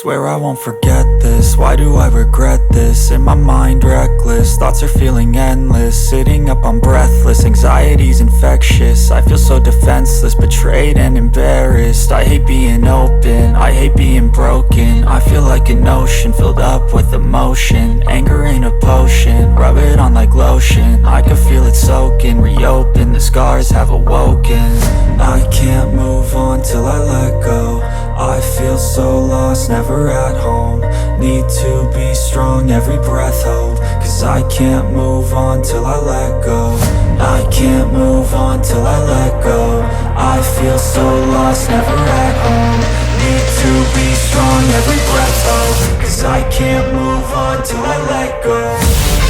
Swear I won't forget this, why do I regret this? In my mind reckless, thoughts are feeling endless. Sitting up I'm breathless, anxiety's infectious. I feel so defenseless, betrayed and embarrassed. I hate being open, I hate being broken. I feel like an ocean filled up with emotion. Anger ain't a potion, rub it on like lotion. I can feel it soaking, reopen, the scars have awoken. I can't move on till I let go. I feel so lost, never at home. Need to be strong, every breath hold. Cause I can't move on till I let go. I can't move on till I let go. I feel so lost, never at home. Need to be strong, every breath hold. Cause I can't move on till I let go.